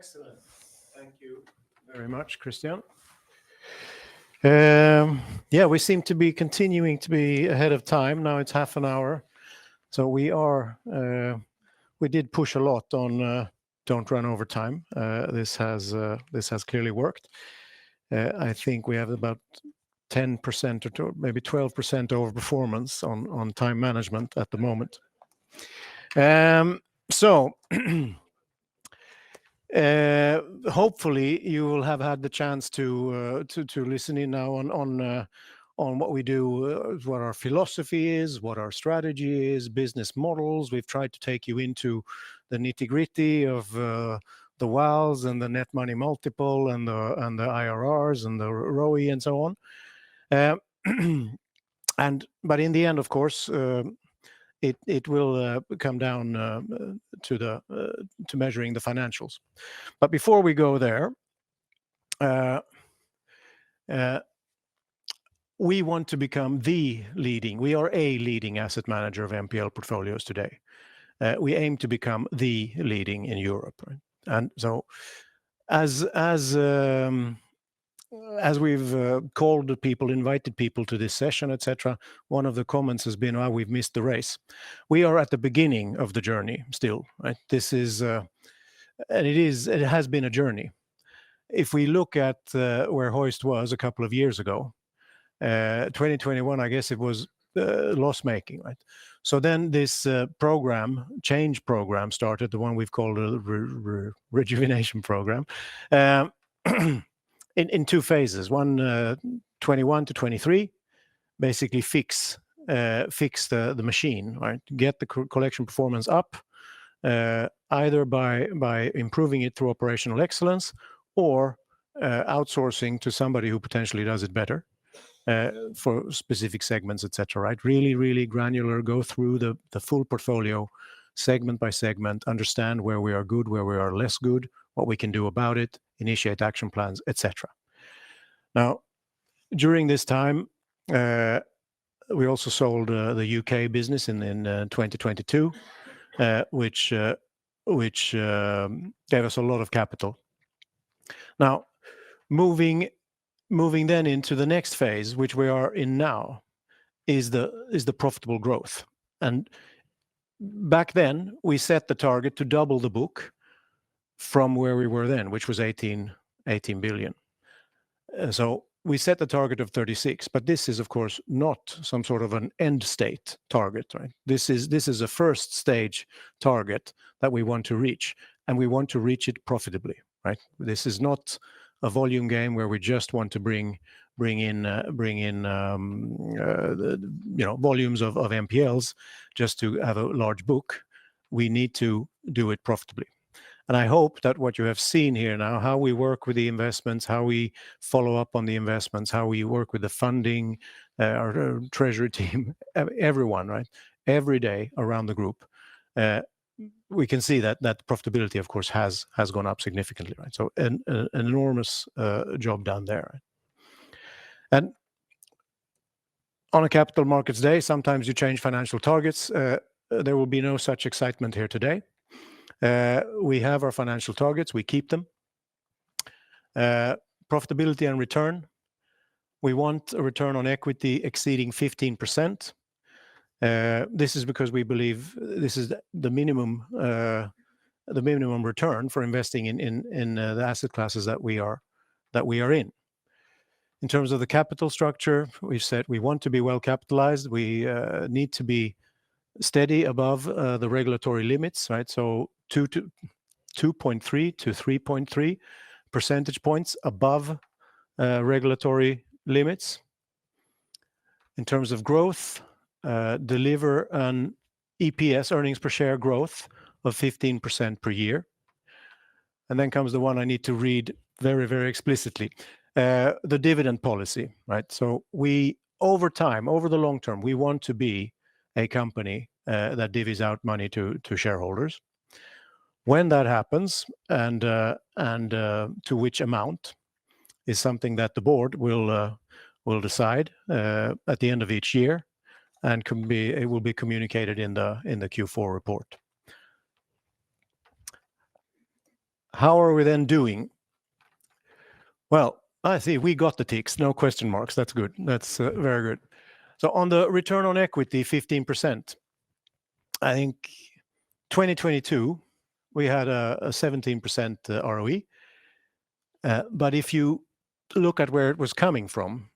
Excellent. Thank you very much, Christian. We seem to be continuing to be ahead of time. Now it's half an hour. So we did push a lot on don't run over time. This has clearly worked. I think we have about 10% or maybe 12% overperformance on time management at the moment. Hopefully you will have had the chance to listen in now on what we do, what our philosophy is, what our strategy is, business models. We've tried to take you into the nitty-gritty of the WALs and the net money multiple and the IRRs and the ROE and so on. But in the end, of course, it will come down to measuring the financials. But before we go there, we want to become we are a leading asset manager of NPL portfolios today. We aim to become the leading in Europe, right? And so as we've called people, invited people to this session, etc., one of the comments has been, "Oh, we've missed the race." We are at the beginning of the journey still, right? This is, and it has been a journey. If we look at where Hoist was a couple of years ago, 2021, I guess it was loss-making, right? So then this change program started, the one we've called a rejuvenation program. In two phases. One, 21 to 23, basically fix the machine, right? Get the collection performance up, either by improving it through operational excellence or outsourcing to somebody who potentially does it better for specific segments, etc. Right? Really, really granular. Go through the full portfolio, segment by segment. Understand where we are good, where we are less good, what we can do about it. Initiate action plans, etc. Now, during this time, we also sold the UK business in 2022, which gave us a lot of capital. Now, moving then into the next phase, which we are in now, is the profitable growth. And back then, we set the target to double the book from where we were then, which was 18 billion. So we set the target of 36, but this is, of course, not some sort of an end state target, right? This is a first stage target that we want to reach, and we want to reach it profitably, right? This is not a volume game where we just want to bring in volumes of NPLs just to have a large book. We need to do it profitably. And I hope that what you have seen here now, how we work with the investments, how we follow up on the investments, how we work with the funding, our treasury team, everyone, right? Every day around the group, we can see that profitability, of course, has gone up significantly, right? So an enormous job done there. Right? And on a capital markets day, sometimes you change financial targets. There will be no such excitement here today. We have our financial targets. We keep them. Profitability and return. We want a return on equity exceeding 15%. This is because we believe this is the minimum return for investing in the asset classes that we are in. In terms of the capital structure, we've said we want to be well capitalized. We need to be steady above the regulatory limits, right? So 2.3 to 3.3 percentage points above regulatory limits. In terms of growth, deliver an EPS, earnings per share growth of 15% per year. And then comes the one I need to read very, very explicitly. The dividend policy, right? So we, over time, over the long term, we want to be a company that divvies out money to shareholders. When that happens, and to which amount, is something that the board will decide at the end of each year, and it will be communicated in the Q4 report. How are we then doing? Well, I see we got the ticks, no question marks. That's good. That's very good. So on the return on equity, 15%. I think 2022, we had a 17% ROE. But if you look at where it was coming from,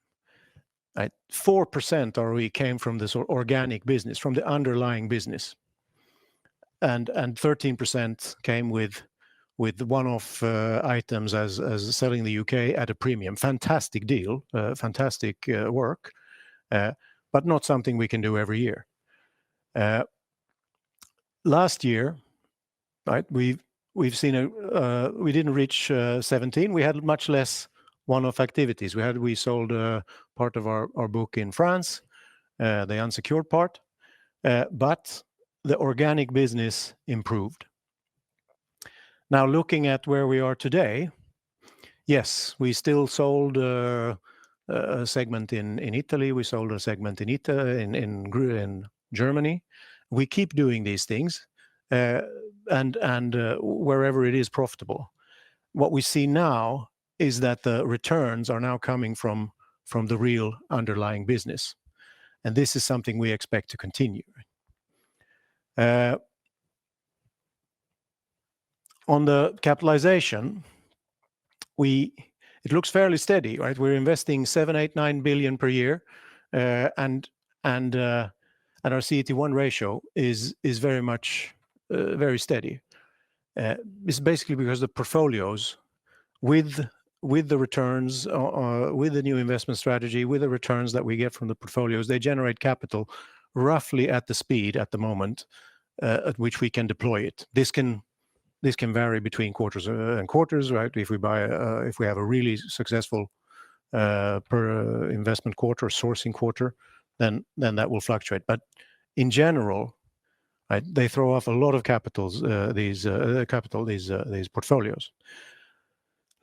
right, 4% ROE came from this organic business, from the underlying business. And 13% came with one-off items as selling the UK at a premium. Fantastic deal, fantastic work, but not something we can do every year. Last year, right, we've seen we didn't reach 17. We had much less one-off activities. We sold part of our book in France, the unsecured part, but the organic business improved. Now, looking at where we are today, yes, we still sold a segment in Italy. We sold a segment in in Germany. We keep doing these things, and wherever it is profitable. What we see now is that the returns are now coming from the real underlying business, and this is something we expect to continue. On the capitalization, it looks fairly steady, right? We're investing 7, 8, 9 billion per year, and our CET1 ratio is very much very steady. It's basically because the portfolios, with the returns, with the new investment strategy, with the returns that we get from the portfolios, they generate capital roughly at the speed at the moment at which we can deploy it. This can vary between quarters and quarters, right? If we have a really successful per investment quarter or sourcing quarter, then that will fluctuate. But in general, right, they throw off a lot of these portfolios.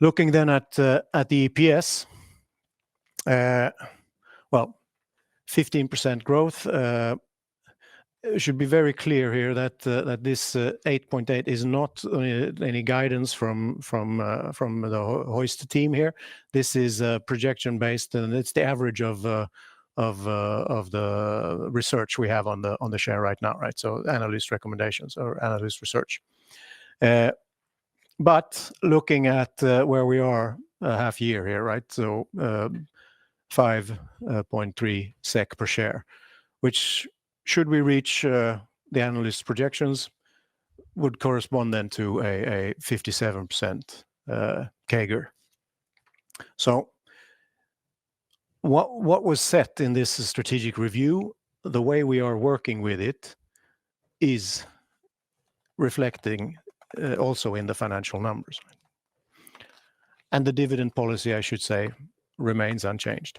Looking then at the EPS, well, 15% growth. It should be very clear here that this 8.8 is not any guidance from the Hoist team here. This is projection based, and it's the average of the research we have on the share right now, right? So analyst recommendations or analyst research. But looking at where we are a half year here, right? So 5.3 SEK per share, which, should we reach the analyst projections, would correspond then to a 57% CAGR. So what was set in this strategic review, the way we are working with it, is reflecting also in the financial numbers. And the dividend policy, I should say, remains unchanged.